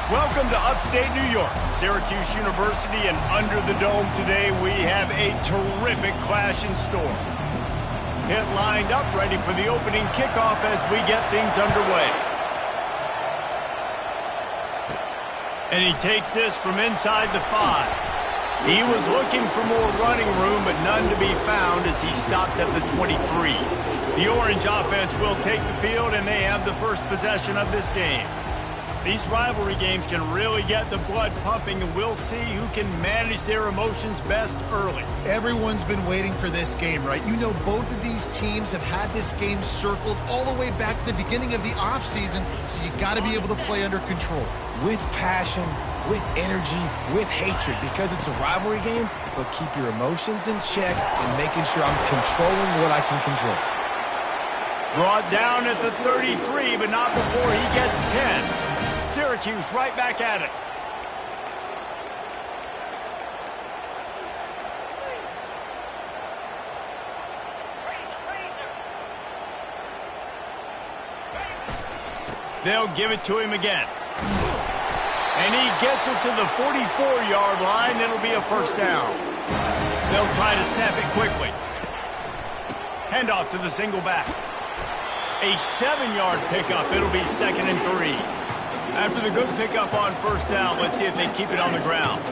Welcome to upstate New York, Syracuse University, and under the dome today we have a terrific clash in store. Pitt lined up ready for the opening kickoff as we get things underway. And he takes this from inside the 5. He was looking for more running room, but none to be found as he stopped at the 23. The Orange offense will take the field, and they have the first possession of this game. These rivalry games can really get the blood pumping, and we'll see who can manage their emotions best early. Everyone's been waiting for this game, right? You know, both of these teams have had this game circled all the way back to the beginning of the offseason, so you got to be able to play under control. With passion, with energy, with hatred, because it's a rivalry game, but keep your emotions in check and making sure I'm controlling what I can control. Brought down at the 33, but not before he gets 10. Syracuse right back at it. They'll give it to him again. And he gets it to the 44-yard line. It'll be a first down. They'll try to snap it quickly. Handoff to the single back. A 7-yard pickup. It'll be 2nd and 3. After the good pickup on first down, let's see if they keep it on the ground.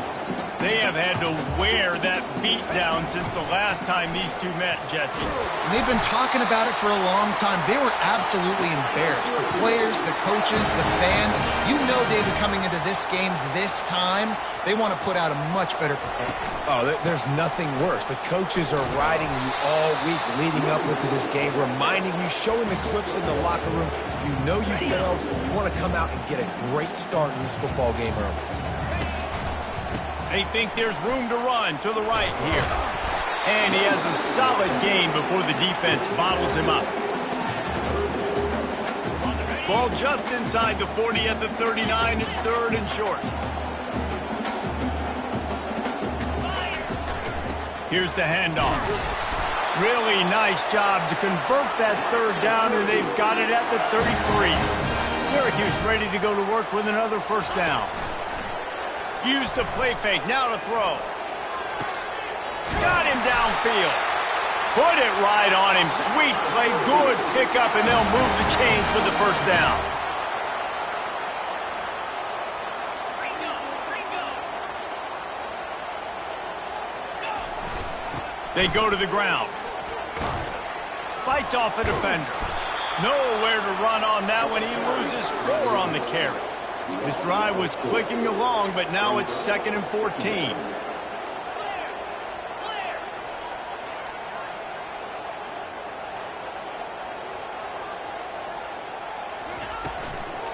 They have had to wear that beat down since the last time these two met, Jesse. And they've been talking about it for a long time. They were absolutely embarrassed. The players, the coaches, the fans. You know, David, coming into this game this time, they want to put out a much better performance. Oh, there's nothing worse. The coaches are riding you all week leading up into this game, reminding you, showing the clips in the locker room. You know you failed. You want to come out and get a great start in this football game early. They think there's room to run to the right here. And he has a solid gain before the defense bottles him up. Ball just inside the 40 at the 39. It's 3rd and short. Here's the handoff. Really nice job to convert that 3rd down, and they've got it at the 33. Syracuse ready to go to work with another first down. Use the play fake, now to throw. Got him downfield. Put it right on him. Sweet play, good pickup, and they'll move the chains with the first down. They go to the ground. Fights off a defender. Nowhere to run on that one. He loses 4 on the carry. His drive was clicking along, but now it's 2nd and 14.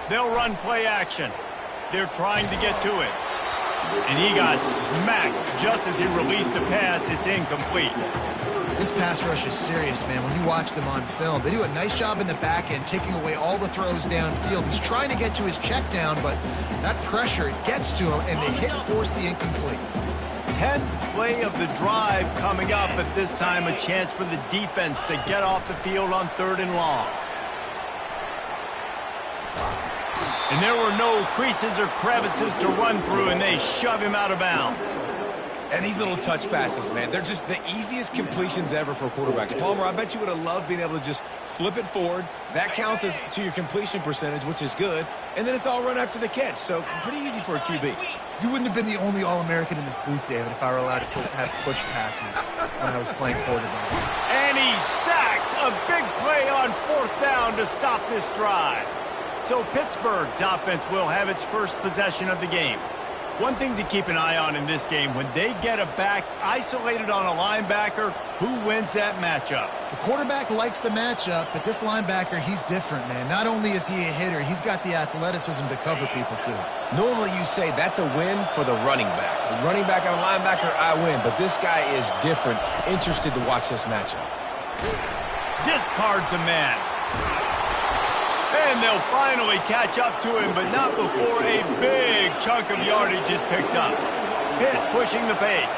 They'll run play action. They're trying to get to it. And he got smacked just as he released the pass. It's incomplete. This pass rush is serious, man. When you watch them on film, they do a nice job in the back end, taking away all the throws downfield. He's trying to get to his check down, but that pressure, it gets to him, and they force the incomplete. 10th play of the drive coming up, but this time a chance for the defense to get off the field on 3rd and long. And there were no creases or crevices to run through, and they shove him out of bounds. And these little touch passes, man, they're just the easiest completions ever for quarterbacks. Palmer, I bet you would have loved being able to just flip it forward. That counts as to your completion percentage, which is good. And then it's all run after the catch, so pretty easy for a QB. You wouldn't have been the only All-American in this booth, David, if I were allowed to have push passes when I was playing quarterback. And he's sacked. A big play on 4th down to stop this drive. So Pittsburgh's offense will have its first possession of the game. One thing to keep an eye on in this game, when they get a back isolated on a linebacker, who wins that matchup? The quarterback likes the matchup, but this linebacker, he's different, man. Not only is he a hitter, he's got the athleticism to cover people, too. Normally you say that's a win for the running back. The running back and a linebacker, I win, but this guy is different. Interested to watch this matchup. Discards a man. And they'll finally catch up to him, but not before a big chunk of yardage is picked up. Pitt pushing the pace.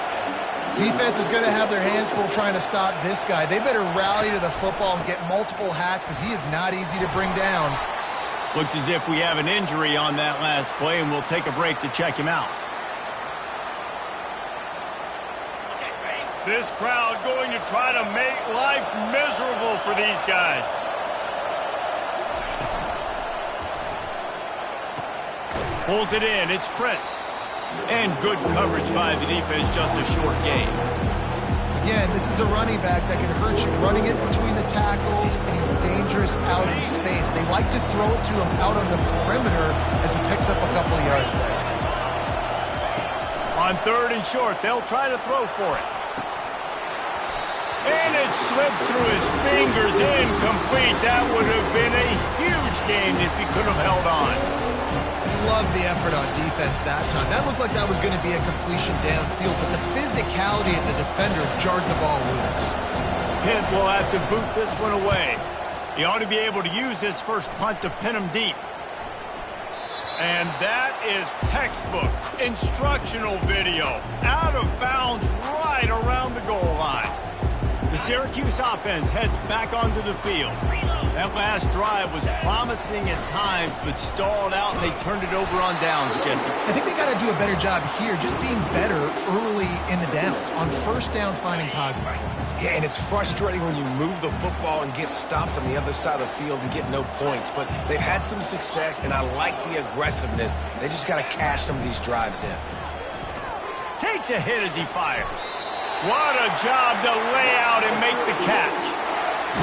Defense is going to have their hands full trying to stop this guy. They better rally to the football and get multiple hats because he is not easy to bring down. Looks as if we have an injury on that last play, and we'll take a break to check him out. This crowd going to try to make life miserable for these guys. Pulls it in. It's Prince. And good coverage by the defense, just a short gain. Again, this is a running back that can hurt you running it between the tackles, and he's dangerous out in space. They like to throw it to him out on the perimeter as he picks up a couple of yards there. On 3rd and short, they'll try to throw for it. And it slips through his fingers, incomplete. That would have been a huge gain if he could have held on. Love the effort on defense that time. That looked like that was going to be a completion downfield, but the physicality of the defender jarred the ball loose. Pitt will have to boot this one away. He ought to be able to use his first punt to pin him deep. And that is textbook instructional video. Out of bounds right around the goal line. The Syracuse offense heads back onto the field. That last drive was promising at times, but stalled out, and they turned it over on downs, Jesse. I think they got to do a better job here, just being better early in the downs, on 1st down, finding positive plays. Yeah, and it's frustrating when you move the football and get stopped on the other side of the field and get no points. But they've had some success, and I like the aggressiveness. They just got to cash some of these drives in. Takes a hit as he fires. What a job to lay out and make the catch.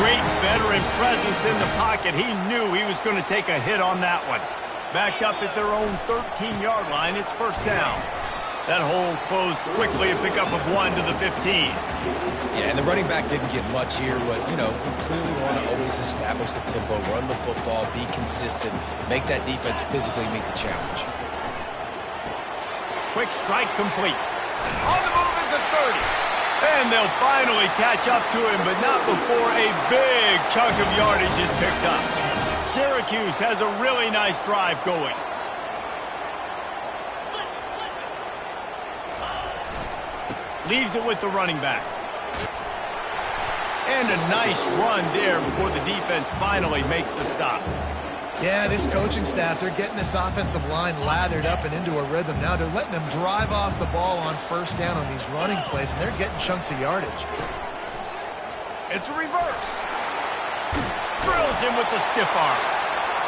Great veteran presence in the pocket. He knew he was going to take a hit on that one. Backed up at their own 13-yard line, it's 1st down. That hole closed quickly, a pickup of 1 to the 15. Yeah, and the running back didn't get much here, but, you know, we clearly want to always establish the tempo, run the football, be consistent, make that defense physically meet the challenge. Quick strike complete. On the move at the 30. And they'll finally catch up to him, but not before a big chunk of yardage is picked up. Syracuse has a really nice drive going. Leaves it with the running back. And a nice run there before the defense finally makes the stop. Yeah, this coaching staff, they're getting this offensive line lathered up and into a rhythm. Now they're letting them drive off the ball on 1st down on these running plays, and they're getting chunks of yardage. It's a reverse. Drills him with the stiff arm.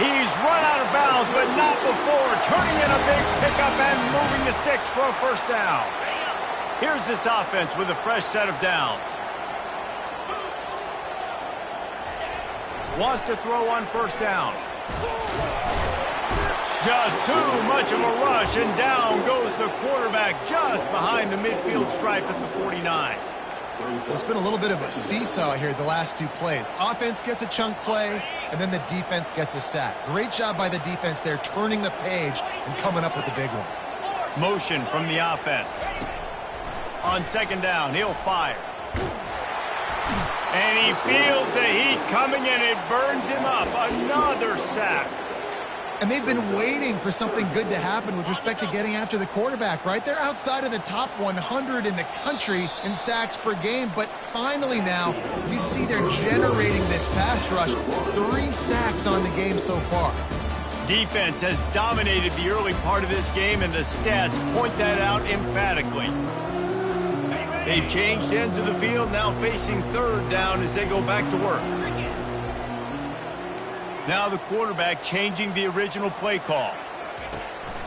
He's run out of bounds, but not before turning in a big pickup and moving the sticks for a 1st down. Here's this offense with a fresh set of downs. Wants to throw on 1st down. Just too much of a rush, and down goes the quarterback just behind the midfield stripe at the 49. Well, it's been a little bit of a seesaw here the last 2 plays. Offense gets a chunk play, and then the defense gets a sack. Great job by the defense there, turning the page and coming up with the big one. Motion from the offense. On 2nd down, he'll fire. And he feels the heat coming, and it burns him up. Another sack. And they've been waiting for something good to happen with respect to getting after the quarterback, right? They're outside of the top 100 in the country in sacks per game, but finally now you see they're generating this pass rush. 3 sacks on the game so far. Defense has dominated the early part of this game, and the stats point that out emphatically. They've changed ends of the field, now facing 3rd down as they go back to work. Now the quarterback changing the original play call.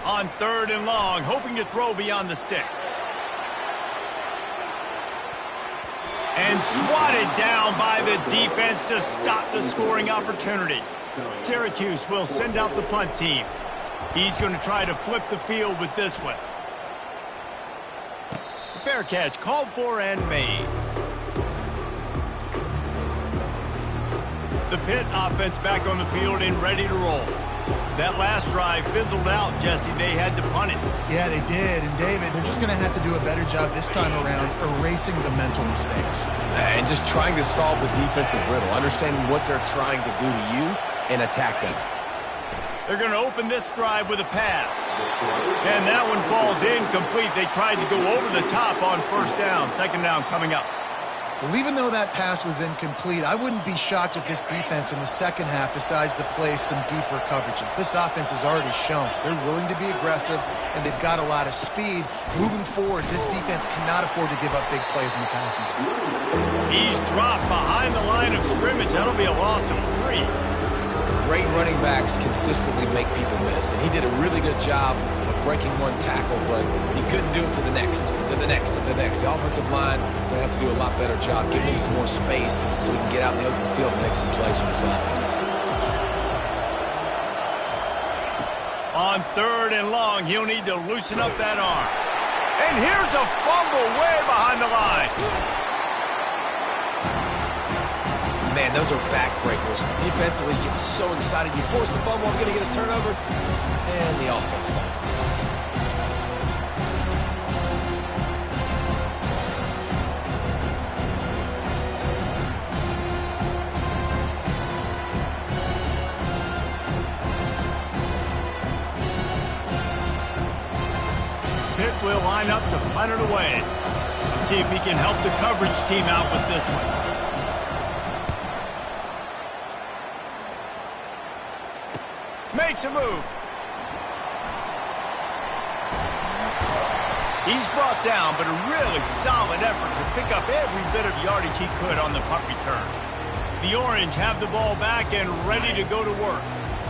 On 3rd and long, hoping to throw beyond the sticks. And swatted down by the defense to stop the scoring opportunity. Syracuse will send out the punt team. He's going to try to flip the field with this one. Fair catch called for and made. The Pitt offense back on the field and ready to roll. That last drive fizzled out, Jesse. They had to punt it. Yeah, they did. And, David, they're just going to have to do a better job this time around erasing the mental mistakes. And just trying to solve the defensive riddle, understanding what they're trying to do to you and attack them. They're going to open this drive with a pass. And that one falls incomplete. They tried to go over the top on 1st down. 2nd down coming up. Well, even though that pass was incomplete, I wouldn't be shocked if this defense in the second half decides to play some deeper coverages. This offense has already shown they're willing to be aggressive, and they've got a lot of speed. Moving forward, this defense cannot afford to give up big plays in the passing game. He's dropped behind the line of scrimmage. That'll be a loss of 3. Great running backs consistently make people miss, and he did a really good job of breaking one tackle, but he couldn't do it to the next, to the next, to the next. The offensive line going to have to do a lot better job giving him some more space so we can get out in the open field and make some plays for this offense. On 3rd and long, he'll need to loosen up that arm. And here's a fumble way behind the line. Man, those are backbreakers. Defensively, you get so excited. You force the fumble, I'm going to get a turnover, and the offense falls apart. Pitt will line up to punt it away. Let's see if he can help the coverage team out with this one. Makes a move. He's brought down, but a really solid effort to pick up every bit of yardage he could on the punt return. The Orange have the ball back and ready to go to work.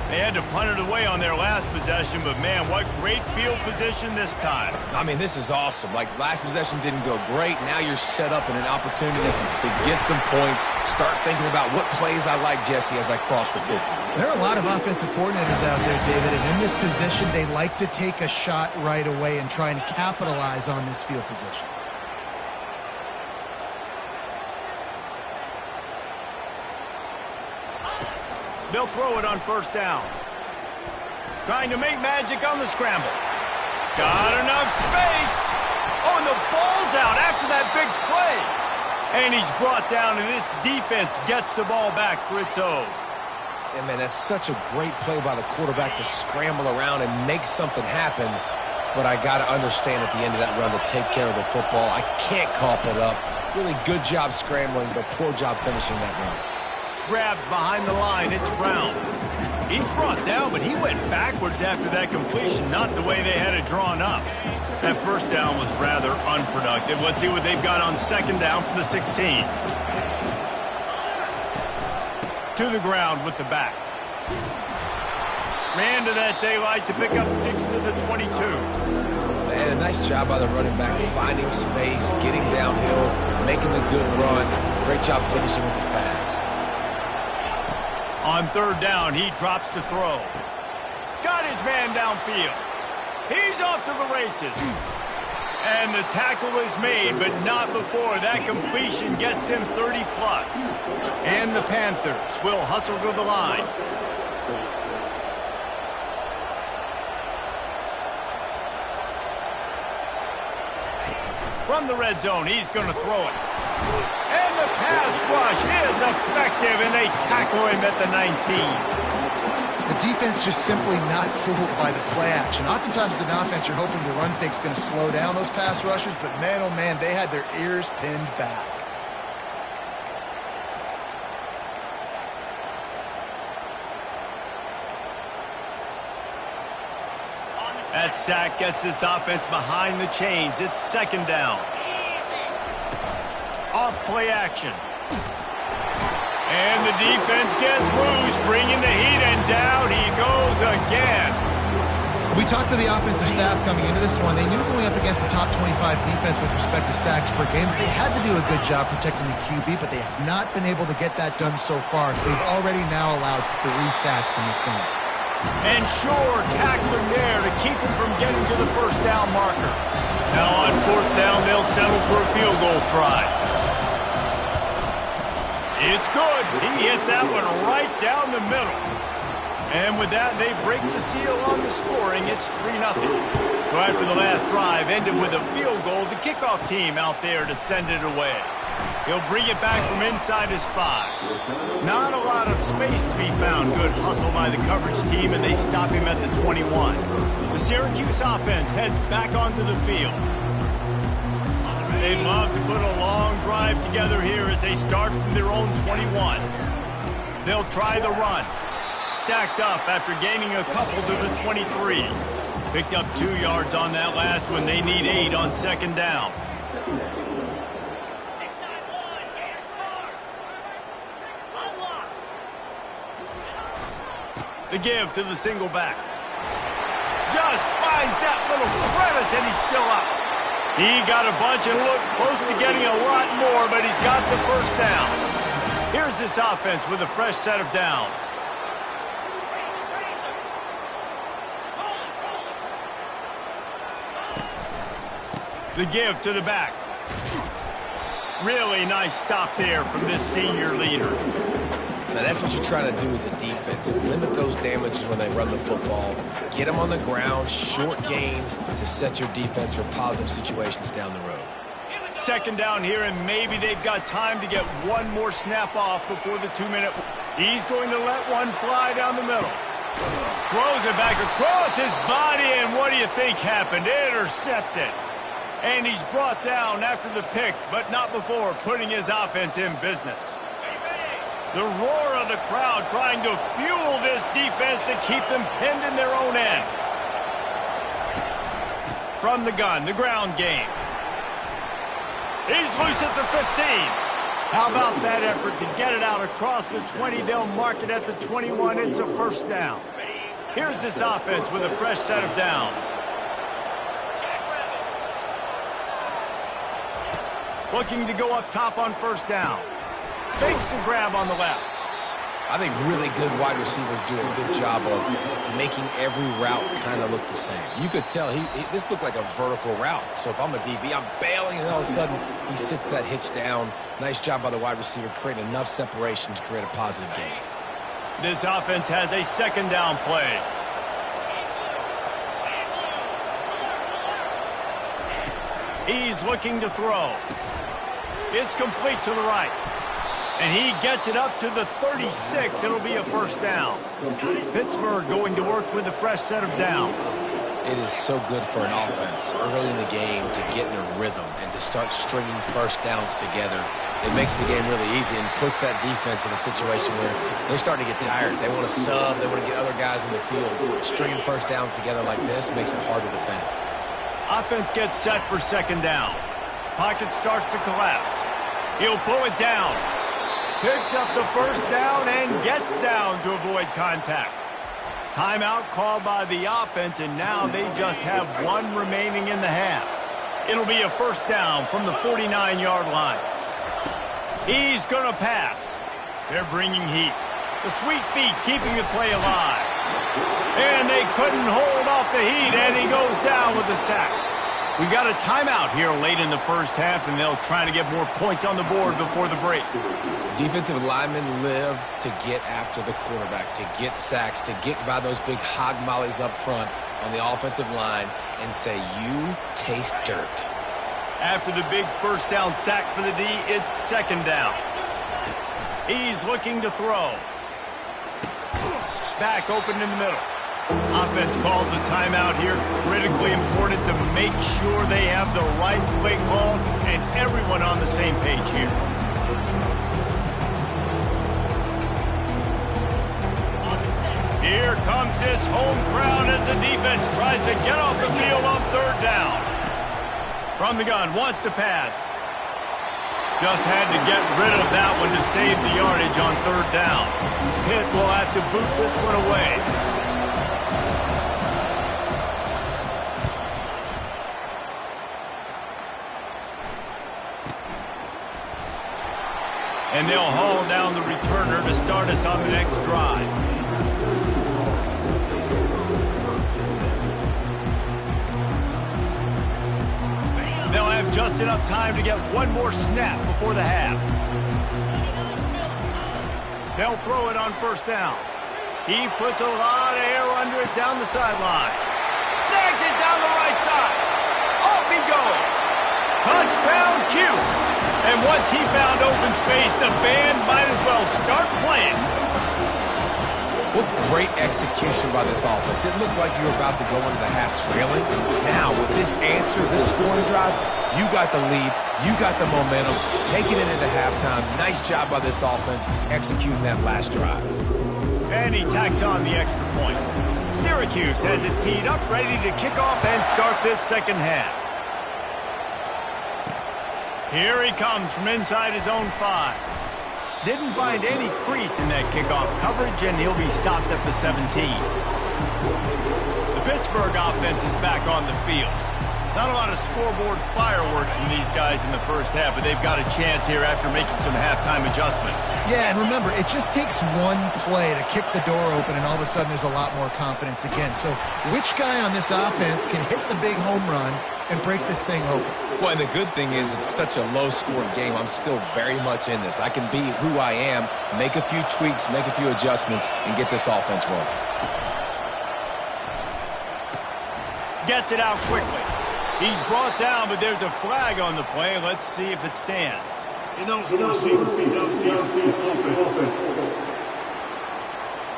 They had to punt it away on their last possession, but man, what great field position this time. I mean, this is awesome. Like, last possession didn't go great. Now you're set up in an opportunity to get some points. Start thinking about what plays I like, Jesse, as I cross the 50. There are a lot of offensive coordinators out there, David, and in this position, they like to take a shot right away and try and capitalize on this field position. They'll throw it on 1st down. Trying to make magic on the scramble. Got enough space. Oh, and the ball's out after that big play. And he's brought down, and this defense gets the ball back for its own. And, man, that's such a great play by the quarterback to scramble around and make something happen. But I got to understand at the end of that run to take care of the football. I can't cough it up. Really good job scrambling, but poor job finishing that run. Grabbed behind the line, it's Brown. He's brought down, but he went backwards after that completion, not the way they had it drawn up. That 1st down was rather unproductive. Let's see what they've got on 2nd down from the 16. To the ground with the back. Ran to that daylight to pick up 6 to the 22. Man, a nice job by the running back, finding space, getting downhill, making the good run. Great job finishing with his pads. On 3rd down, he drops to throw. Got his man downfield. He's off to the races. And the tackle is made, but not before that completion gets them 30-plus. And the Panthers will hustle to the line. From the red zone, he's going to throw it. And the pass rush is effective, and they tackle him at the 19. The defense just simply not fooled by the play action. Oftentimes as an offense, you're hoping the run fake's going to slow down those pass rushers, but man, oh man, they had their ears pinned back. That sack gets this offense behind the chains. It's 2nd down. Off play action. And the defense gets loose, bringing the heat, and down he goes again. We talked to the offensive staff coming into this one. They knew going up against the top 25 defense with respect to sacks per game, they had to do a good job protecting the QB, but they have not been able to get that done so far. They've already now allowed 3 sacks in this game. And Shore tackling there to keep him from getting to the 1st down marker. Now on 4th down, they'll settle for a field goal try. It's good. He hit that one right down the middle. And with that, they break the seal on the scoring. It's 3-0. So after the last drive ended with a field goal, the kickoff team out there to send it away. He'll bring it back from inside his 5. Not a lot of space to be found. Good hustle by the coverage team, and they stop him at the 21. The Syracuse offense heads back onto the field. They'd love to put a long drive together here as they start from their own 21. They'll try the run. Stacked up after gaining a couple to the 23. Picked up 2 yards on that last one. They need 8 on second down. The give to the single back. Just finds that little crevice, and he's still up. He got a bunch and looked close to getting a lot more, but he's got the first down. Here's this offense with a fresh set of downs. The give to the back. Really nice stop there from this senior leader. Now that's what you're trying to do as a defense. Limit those damages when they run the football. Get them on the ground, short gains to set your defense for positive situations down the road. Second down here, and maybe they've got time to get one more snap off before the 2-minute. He's going to let one fly down the middle. Throws it back across his body, and what do you think happened? Intercepted. And he's brought down after the pick, but not before putting his offense in business. The roar of the crowd trying to fuel this defense to keep them pinned in their own end. From the gun, the ground game. He's loose at the 15. How about that effort to get it out across the 20? They'll mark it at the 21. It's a first down. Here's this offense with a fresh set of downs. Looking to go up top on first down. Fakes the grab on the left. I think really good wide receivers do a good job of making every route kind of look the same. You could tell this looked like a vertical route. So if I'm a DB, I'm bailing, and all of a sudden he sits that hitch down. Nice job by the wide receiver creating enough separation to create a positive gain. This offense has a second down play. He's looking to throw. It's complete to the right. And he gets it up to the 36. It'll be a first down. Pittsburgh going to work with a fresh set of downs. It is so good for an offense early in the game to get in a rhythm and to start stringing first downs together. It makes the game really easy and puts that defense in a situation where they're starting to get tired. They want to sub. They want to get other guys in the field. Stringing first downs together like this makes it hard to defend. Offense gets set for second down. Pocket starts to collapse. He'll pull it down. Picks up the first down and gets down to avoid contact. Timeout called by the offense, and now they just have one remaining in the half. It'll be a first down from the 49-yard line. He's going to pass. They're bringing heat. The sweet feet keeping the play alive. And they couldn't hold off the heat, and he goes down with the sack. We've got a timeout here late in the first half, and they'll try to get more points on the board before the break. Defensive linemen live to get after the quarterback, to get sacks, to get by those big hog mollies up front on the offensive line and say, you taste dirt. After the big first down sack for the D, it's second down. He's looking to throw. Back open in the middle. Offense calls a timeout here. Critically important to make sure they have the right play call and everyone on the same page here. Here comes this home crowd as the defense tries to get off the field on third down. From the gun, wants to pass. Just had to get rid of that one to save the yardage on third down. Pitt will have to boot this one away. And they'll haul down the returner to start us on the next drive. They'll have just enough time to get one more snap before the half. They'll throw it on first down. He puts a lot of air under it down the sideline. Snags it down the right side. Off he goes. Touchdown, Cuse. And once he found open space, the band might as well start playing. What great execution by this offense. It looked like you were about to go into the half trailing. Now, with this answer, this scoring drive, you got the lead, you got the momentum, taking it into halftime. Nice job by this offense executing that last drive. And he tacks on the extra point. Syracuse has it teed up, ready to kick off and start this second half. Here he comes from inside his own 5. Didn't find any crease in that kickoff coverage, and he'll be stopped at the 17. The Pittsburgh offense is back on the field. Not a lot of scoreboard fireworks from these guys in the first half, but they've got a chance here after making some halftime adjustments. Yeah, and remember, it just takes one play to kick the door open, and all of a sudden there's a lot more confidence again. So which guy on this offense can hit the big home run and break this thing open? Well, and the good thing is it's such a low-scoring game. I'm still very much in this. I can be who I am, make a few tweaks, make a few adjustments, and get this offense rolling. Gets it out quickly. He's brought down, but there's a flag on the play. Let's see if it stands.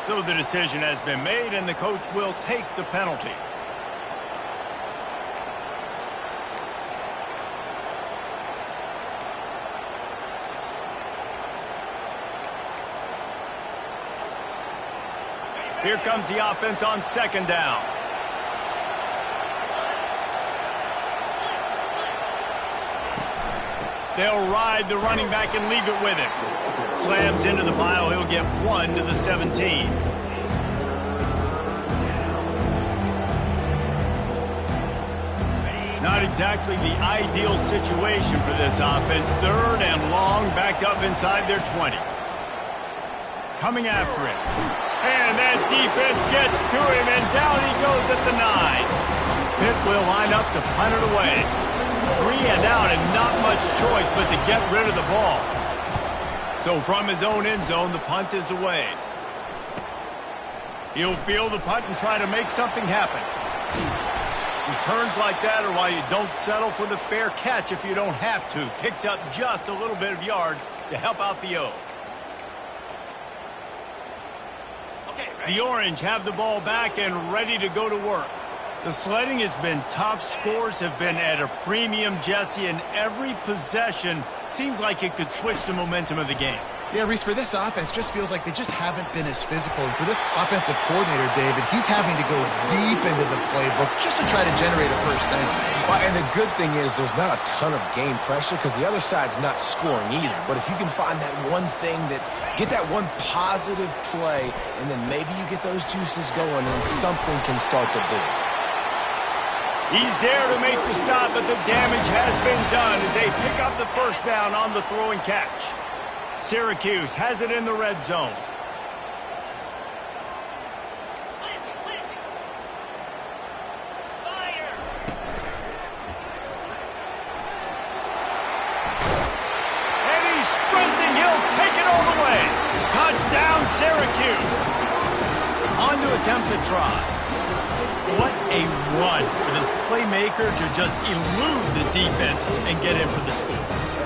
So the decision has been made, and the coach will take the penalty. Here comes the offense on second down. They'll ride the running back and leave it with him. Slams into the pile. He'll get 1 to the 17. Not exactly the ideal situation for this offense. 3rd and long, backed up inside their 20. Coming after him. And that defense gets to him, and down he goes at the 9. Pitt will line up to punt it away. 3 and out, and not much choice but to get rid of the ball. So from his own end zone, the punt is away. He'll field the punt and try to make something happen. Returns like that are why you don't settle for the fair catch if you don't have to. Picks up just a little bit of yards to help out the O. The Orange have the ball back and ready to go to work. The sledding has been tough. Scores have been at a premium, Jesse, and every possession seems like it could switch the momentum of the game. Yeah, Reese, for this offense, just feels like they just haven't been as physical. And for this offensive coordinator, David, he's having to go deep into the playbook just to try to generate a first down. Well, and the good thing is there's not a ton of game pressure because the other side's not scoring either. But if you can find that one thing get that one positive play, and then maybe you get those juices going and something can start to build. He's there to make the stop, but the damage has been done as they pick up the first down on the throw and catch. Syracuse has it in the red zone. And he's sprinting. He'll take it all the way. Touchdown, Syracuse. On to attempt the try. What a run for this playmaker to just elude the defense and get in for the score.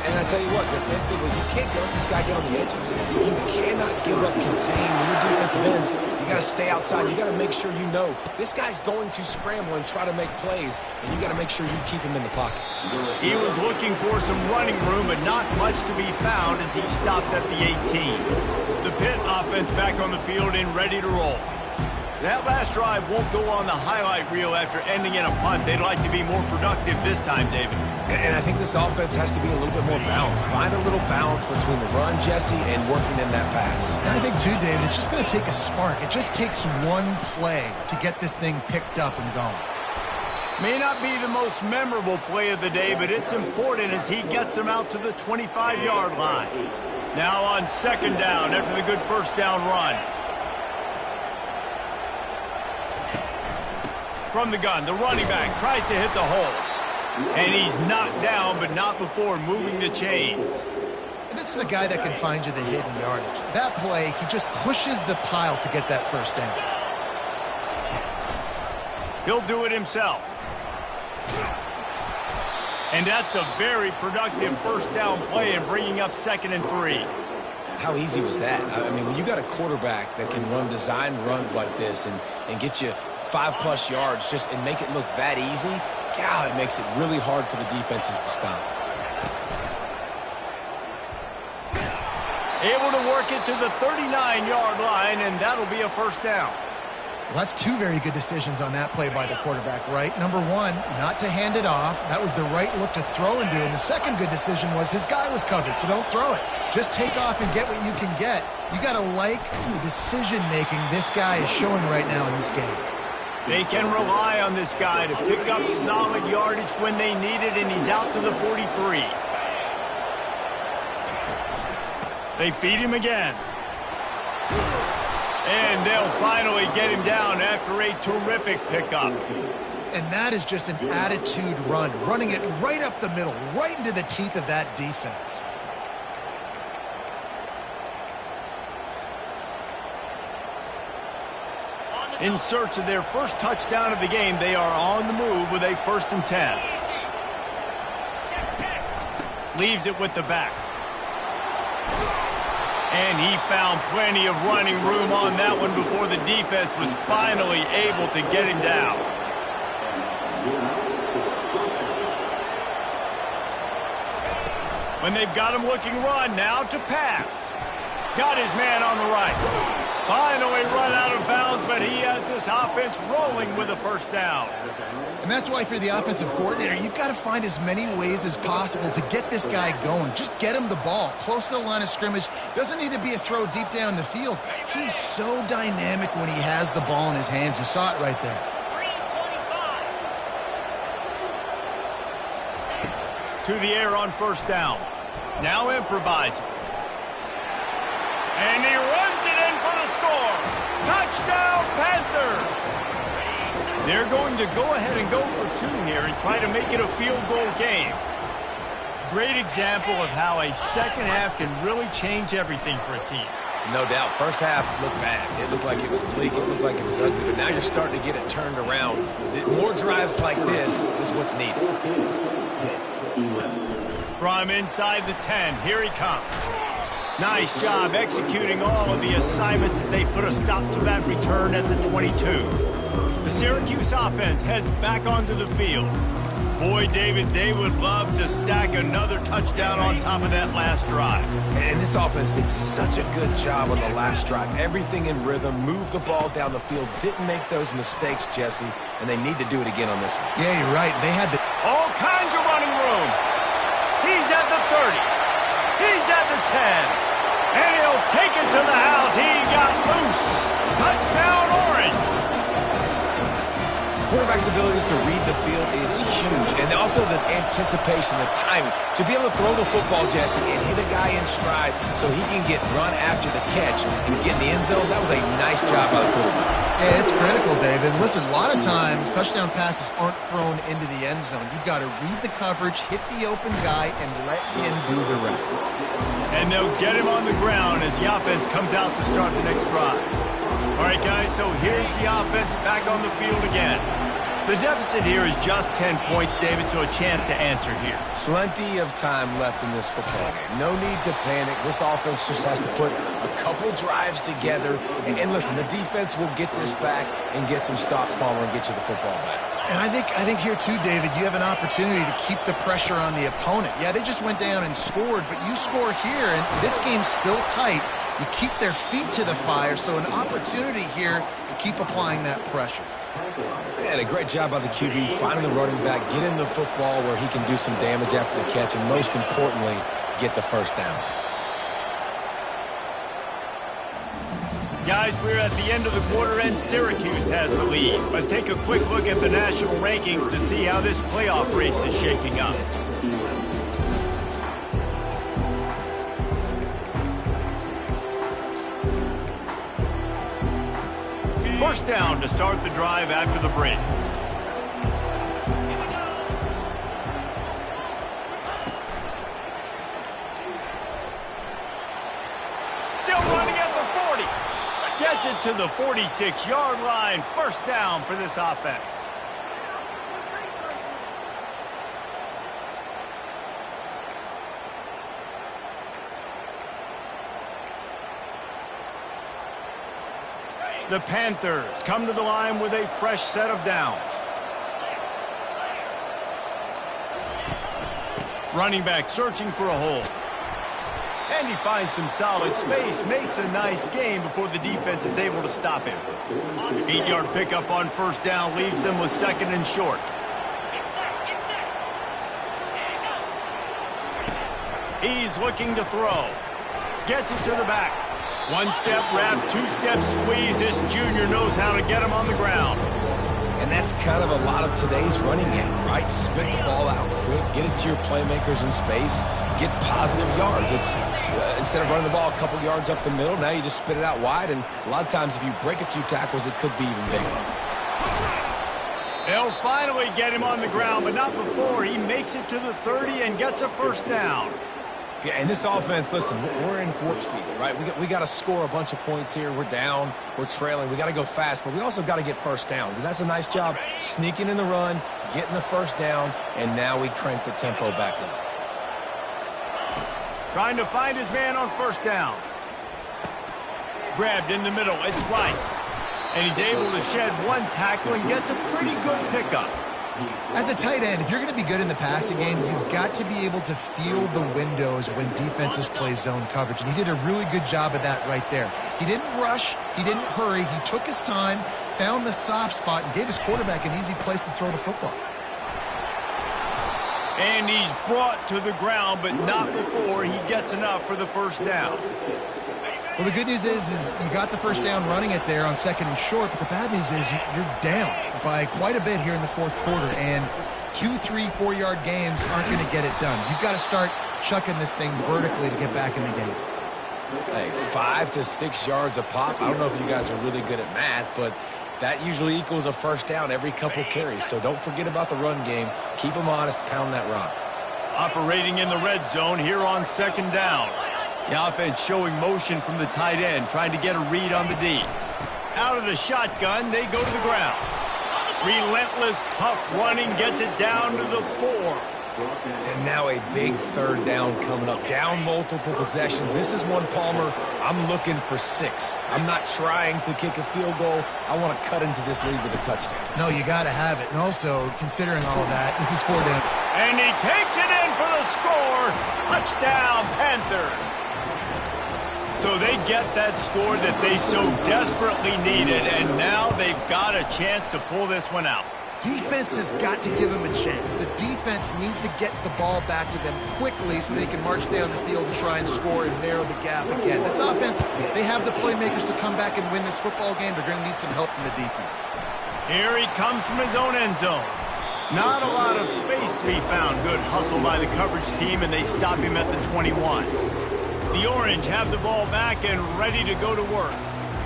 And I tell you what, defensively, you can't let this guy get on the edges. You cannot give up contain when you're defensive ends. You got to stay outside. You got to make sure you know this guy's going to scramble and try to make plays, and you got to make sure you keep him in the pocket. He was looking for some running room, but not much to be found as he stopped at the 18. The Pitt offense back on the field and ready to roll. That last drive won't go on the highlight reel after ending in a punt. They'd like to be more productive this time, David. And I think this offense has to be a little bit more balanced. Find a little balance between the run, Jesse, and working in that pass. And I think, too, David, it's just going to take a spark. It just takes one play to get this thing picked up and going. May not be the most memorable play of the day, but it's important as he gets them out to the 25-yard line. Now on second down after the good first down run. From the gun, the running back tries to hit the hole. And he's knocked down, but not before moving the chains. And this is a guy that can find you the hidden yardage. That play, he just pushes the pile to get that first down. He'll do it himself. And that's a very productive first down play and bringing up 2nd and 3. how easy was that? I mean, when you got a quarterback that can run designed runs like this and get you 5+ yards just and make it look that easy, God, it makes it really hard for the defenses to stop. Able to work it to the 39-yard line, and that'll be a first down. Well, that's two very good decisions on that play by the quarterback, right? Number one, not to hand it off. That was the right look to throw into. And the second good decision was his guy was covered, so don't throw it. Just take off and get what you can get. You got to like the decision-making this guy is showing right now in this game. They can rely on this guy to pick up solid yardage when they need it, and he's out to the 43. They feed him again. And they'll finally get him down after a terrific pickup. And that is just an attitude run, running it right up the middle, right into the teeth of that defense. In search of their first touchdown of the game, they are on the move with a 1st and 10. Leaves it with the back. And he found plenty of running room on that one before the defense was finally able to get him down. When they've got him looking run, now to pass. Got his man on the right. Finally run out of bounds, but he has this offense rolling with a first down. And that's why, if you're the offensive coordinator, you've got to find as many ways as possible to get this guy going. Just get him the ball close to the line of scrimmage. Doesn't need to be a throw deep down the field. He's so dynamic when he has the ball in his hands. You saw it right there. To the air on first down. Now improvising. And he runs it in for the score. Touchdown, Panthers! They're going to go ahead and go for 2 here and try to make it a field goal game. Great example of how a second half can really change everything for a team. No doubt. First half looked bad. It looked like it was bleak. It looked like it was ugly. But now you're starting to get it turned around. More drives like this is what's needed. From inside the 10, here he comes. Nice job executing all of the assignments as they put a stop to that return at the 22. The Syracuse offense heads back onto the field. Boy, David, they would love to stack another touchdown on top of that last drive. And this offense did such a good job on the last drive. Everything in rhythm, moved the ball down the field, didn't make those mistakes, Jesse, and they need to do it again on this one. Yeah, you're right. They had all kinds of running room. He's at the 30. He's at the 10. And he'll take it to the house. He got loose. Touchdown, Orange. Quarterback's abilities to read the field is huge. And also the anticipation, the timing. To be able to throw the football, Jesse, and hit a guy in stride so he can get run after the catch and get in the end zone, that was a nice job by the quarterback. Yeah, it's critical, David. Listen, a lot of times touchdown passes aren't thrown into the end zone. You've got to read the coverage, hit the open guy, and let him do the rest. And they'll get him on the ground as the offense comes out to start the next drive. All right, guys, so here's the offense back on the field again. The deficit here is just 10 points, David, so a chance to answer here. Plenty of time left in this football game. No need to panic. This offense just has to put a couple drives together. And listen, the defense will get this back and get some stops, Palmer, and get you the football back. And I think here too, David, you have an opportunity to keep the pressure on the opponent. Yeah, they just went down and scored, but you score here, and this game's still tight. You keep their feet to the fire, so an opportunity here to keep applying that pressure. Man, a great job by the QB, finding the running back, get him the football where he can do some damage after the catch, and most importantly, get the first down. Guys, we're at the end of the quarter, and Syracuse has the lead. Let's take a quick look at the national rankings to see how this playoff race is shaping up. First down to start the drive after the break. Still running at the 40. Gets it to the 46-yard line. First down for this offense. The Panthers come to the line with a fresh set of downs. Running back searching for a hole. And he finds some solid space, makes a nice gain before the defense is able to stop him. 8-yard pickup on first down leaves them with 2nd and short. He's looking to throw. Gets it to the back. 1-step wrap, 2-step squeeze. This junior knows how to get him on the ground. And that's kind of a lot of today's running game, right? Spit the ball out quick, get it to your playmakers in space, get positive yards. It's instead of running the ball a couple yards up the middle, now you just spit it out wide, and a lot of times if you break a few tackles, it could be even bigger. They'll finally get him on the ground, but not before he makes it to the 30 and gets a first down. Yeah, and this offense, listen, we're in warp speed, right? We got to score a bunch of points here. We're down, we're trailing. We got to go fast, but we also got to get first downs. And that's a nice job sneaking in the run, getting the first down, and now we crank the tempo back up. Trying to find his man on first down. Grabbed in the middle, it's Rice. And he's able to shed 1 tackle and gets a pretty good pickup. As a tight end, if you're going to be good in the passing game, you've got to be able to feel the windows when defenses play zone coverage. And he did a really good job of that right there. He didn't rush. He didn't hurry. He took his time, found the soft spot, and gave his quarterback an easy place to throw the football. And he's brought to the ground, but not before he gets enough for the first down. Well, the good news is you got the first down running it there on 2nd and short, but the bad news is you're down by quite a bit here in the 4th quarter, and 2, 3, 4-yard gains aren't going to get it done. You've got to start chucking this thing vertically to get back in the game. Hey, 5 to 6 yards a pop. I don't know if you guys are really good at math, but that usually equals a first down every couple carries. So don't forget about the run game. Keep them honest, pound that rock. Operating in the red zone here on 2nd down. The offense showing motion from the tight end, trying to get a read on the D. Out of the shotgun, they go to the ground. Relentless, tough running gets it down to the 4. And now a big 3rd down coming up. Down multiple possessions. This is one, Palmer, I'm looking for 6. I'm not trying to kick a field goal. I want to cut into this lead with a touchdown. No, you got to have it. And also, considering all of that, this is 4 down. And he takes it in for the score. Touchdown, Panthers. So they get that score that they so desperately needed, and now they've got a chance to pull this one out. Defense has got to give them a chance. The defense needs to get the ball back to them quickly so they can march down the field and try and score and narrow the gap again. This offense, they have the playmakers to come back and win this football game. They're going to need some help from the defense. Here he comes from his own end zone. Not a lot of space to be found. Good hustle by the coverage team, and they stop him at the 21. The Orange have the ball back and ready to go to work.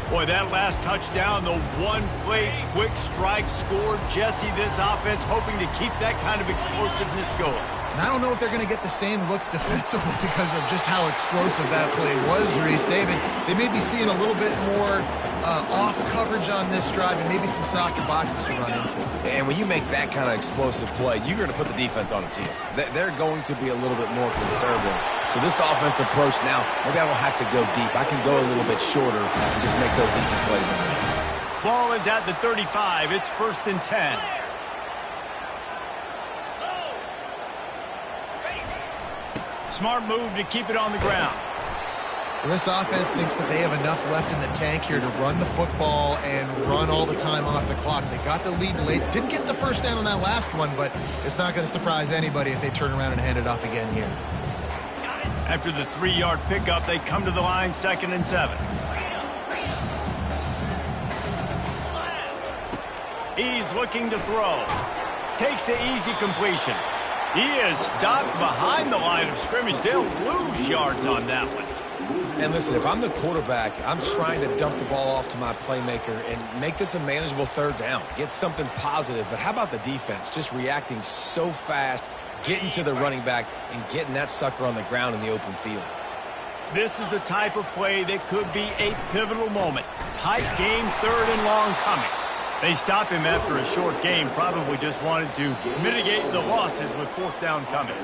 Boy, that last touchdown, the one-play quick strike scored. Jesse, this offense hoping to keep that kind of explosiveness going. And I don't know if they're going to get the same looks defensively because of just how explosive that play was, Reese. They may be seeing a little bit more off coverage on this drive and maybe some softer boxes to run into. And when you make that kind of explosive play, you're going to put the defense on its heels. They're going to be a little bit more conservative. So this offense approach now, maybe I don't have to go deep. I can go a little bit shorter and just make those easy plays in there. Ball is at the 35. It's 1st and 10. Smart move to keep it on the ground. Well, this offense thinks that they have enough left in the tank here to run the football and run all the time off the clock. They got the lead late. Didn't get the first down on that last one, but it's not going to surprise anybody if they turn around and hand it off again here. After the 3-yard pickup, they come to the line 2nd and 7. He's looking to throw. Takes the easy completion. He is stopped behind the line of scrimmage. They'll lose yards on that one. And listen, if I'm the quarterback, I'm trying to dump the ball off to my playmaker and make this a manageable 3rd down. Get something positive. But how about the defense? Just reacting so fast, getting to the running back, and getting that sucker on the ground in the open field. This is the type of play that could be a pivotal moment. Tight game, 3rd and long coming. They stop him after a short game, probably just wanted to mitigate the losses with 4th down coming.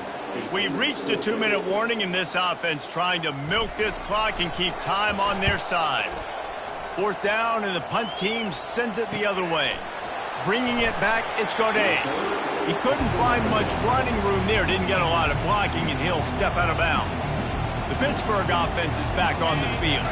We've reached a 2-minute warning in this offense, trying to milk this clock and keep time on their side. 4th down, and the punt team sends it the other way. Bringing it back, it's Godet. He couldn't find much running room there, didn't get a lot of blocking, and he'll step out of bounds. The Pittsburgh offense is back on the field.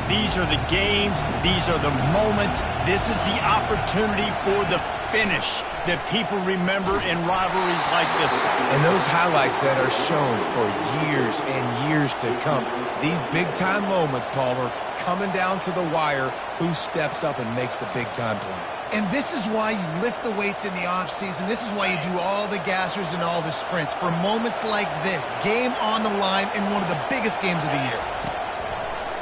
These are the games, these are the moments, this is the opportunity for the finish that people remember in rivalries like this one. And those highlights that are shown for years and years to come. These big-time moments, Palmer, coming down to the wire, who steps up and makes the big-time play. And this is why you lift the weights in the offseason. This is why you do all the gassers and all the sprints. For moments like this, game on the line in one of the biggest games of the year.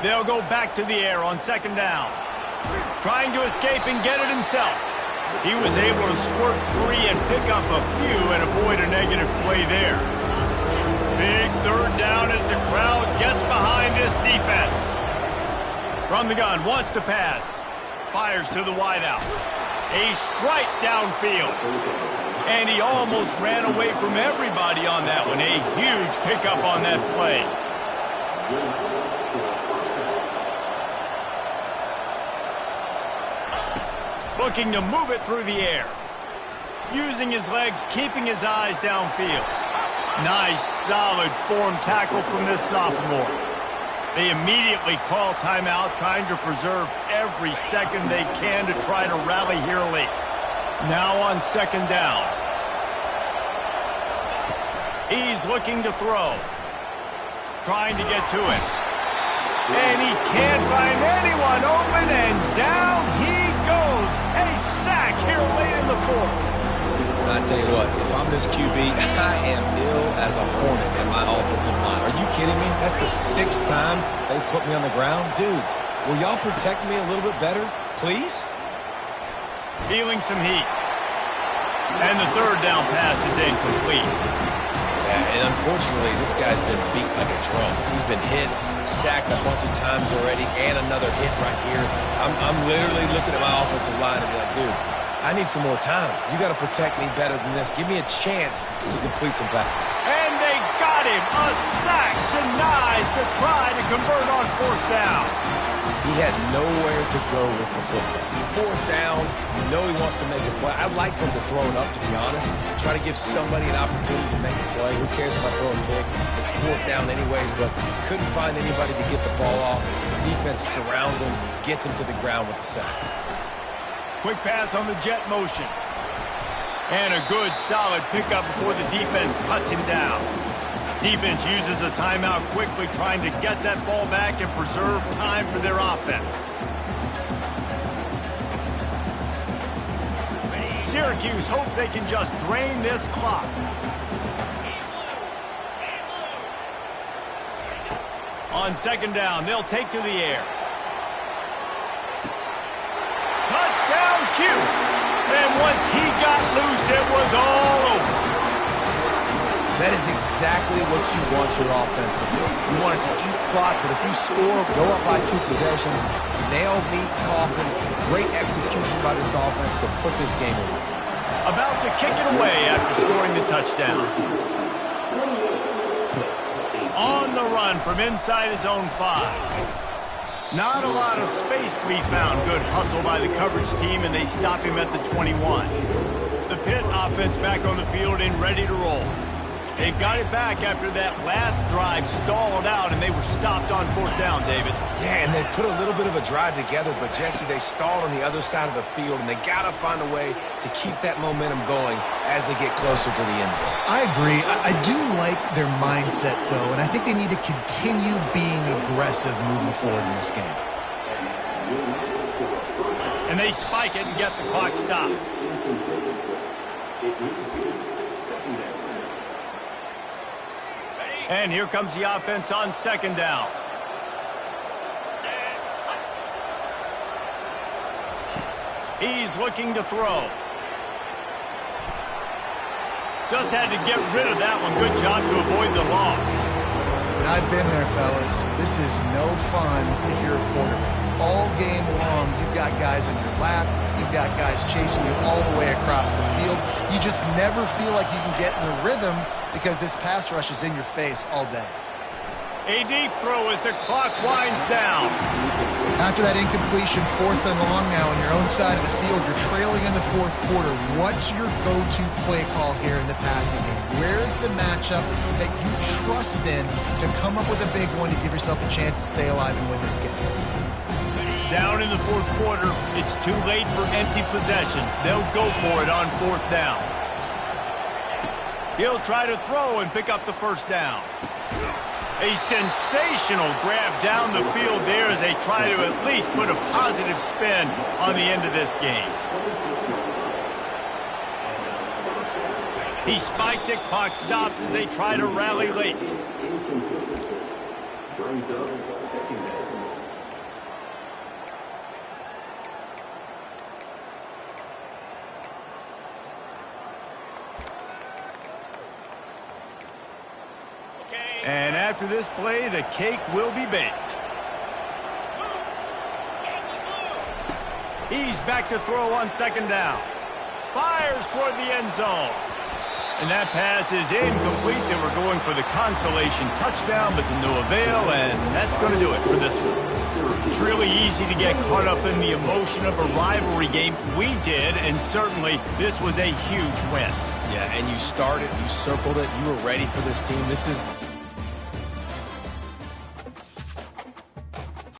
They'll go back to the air on 2nd down. Trying to escape and get it himself. He was able to squirt free and pick up a few and avoid a negative play there. Big 3rd down as the crowd gets behind this defense. From the gun, wants to pass. Fires to the wideout. A strike downfield. And he almost ran away from everybody on that one. A huge pickup on that play. Looking to move it through the air. Using his legs, keeping his eyes downfield. Nice, solid form tackle from this sophomore. They immediately call timeout, trying to preserve every second they can to try to rally here late. Now on 2nd down. He's looking to throw. Trying to get to it. And he can't find anyone open, and down he goes. A sack here late in the 4th. I tell you what, if I'm this QB, I am ill as a hornet in my offensive line. Are you kidding me? That's the 6th time they put me on the ground. Dudes, will y'all protect me a little bit better, please? Feeling some heat. And the 3rd down pass is incomplete. Yeah, and unfortunately, this guy's been beat like a drum. He's been hit, sacked a bunch of times already, and another hit right here. I'm literally looking at my offensive line and be like, dude, I need some more time. You got to protect me better than this. Give me a chance to complete some passes. And they got him. A sack denies the try to convert on 4th down. He had nowhere to go with the football. 4th down, you know he wants to make a play. I'd like for him to throw it up, to be honest. Try to give somebody an opportunity to make a play. Who cares if I throw a pick? It's 4th down anyways, but couldn't find anybody to get the ball off. The defense surrounds him, gets him to the ground with the sack. Quick pass on the jet motion. And a good, solid pickup before the defense cuts him down. Defense uses a timeout quickly, trying to get that ball back and preserve time for their offense. Syracuse hopes they can just drain this clock. On 2nd down, they'll take to the air. Touchdown, Cuse. And once he got loose, it was all over. That is exactly what you want your offense to do. You want it to eat clock, but if you score, go up by 2 possessions, nail, meet, coffin, great execution by this offense to put this game away. About to kick it away after scoring the touchdown. On the run from inside his own 5. Not a lot of space to be found. Good hustle by the coverage team, and they stop him at the 21. The Pitt offense back on the field and ready to roll. They've got it back after that last drive stalled out, and they were stopped on 4th down, David. Yeah, and they put a little bit of a drive together, but, Jesse, they stalled on the other side of the field, and they got to find a way to keep that momentum going as they get closer to the end zone. I agree. I do like their mindset, though, and I think they need to continue being aggressive moving forward in this game. And they spike it and get the clock stopped. And here comes the offense on 2nd down. He's looking to throw. Just had to get rid of that one. Good job to avoid the loss. And I've been there, fellas. This is no fun if you're a quarterback. All game long, you've got guys in your lap. You've got guys chasing you all the way across the field. You just never feel like you can get in the rhythm because this pass rush is in your face all day. A deep throw as the clock winds down. After that incompletion, 4th and long now on your own side of the field, you're trailing in the 4th quarter. What's your go-to play call here in the passing game? Where is the matchup that you trust in to come up with a big one to give yourself a chance to stay alive and win this game? Down in the 4th quarter, it's too late for empty possessions. They'll go for it on 4th down. He'll try to throw and pick up the 1st down. A sensational grab down the field there as they try to at least put a positive spin on the end of this game. He spikes it, clock stops as they try to rally late. And after this play, the cake will be baked. He's back to throw on 2nd down. Fires toward the end zone. And that pass is incomplete. They were going for the consolation touchdown, but to no avail, and that's going to do it for this one. It's really easy to get caught up in the emotion of a rivalry game. We did, and certainly this was a huge win. Yeah, and you started, you circled it, you were ready for this team. This is